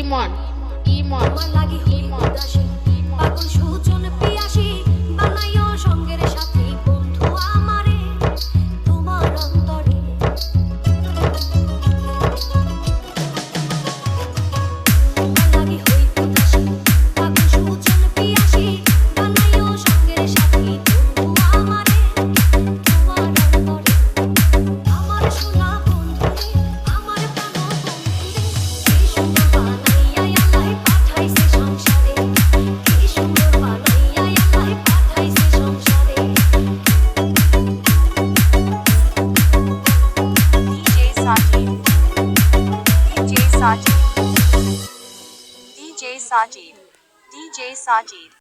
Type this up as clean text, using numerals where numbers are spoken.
ইমন ইমন আমার লাগি হই উদাসী পাগল সুজন পিয়াসী বানাইও সঙ্গের সাথী বন্ধু আমারে তোমার অন্তরে আমার লাগি হই উদাসী পাগল সুজন পিয়াসী বানাইও সঙ্গের সাথী বন্ধু আমারে তোমার অন্তরে আমার সোনা বন্ধুরে আমার প্রাণ বন্ধুরে কি সুন্দর বানাইয়া আল্লাহ পাঠাইছে সংসারে কি সুন্দর বানাইয়া আল্লাহ পাঠাইছে সংসারে DJ Sajid. DJ Sajid.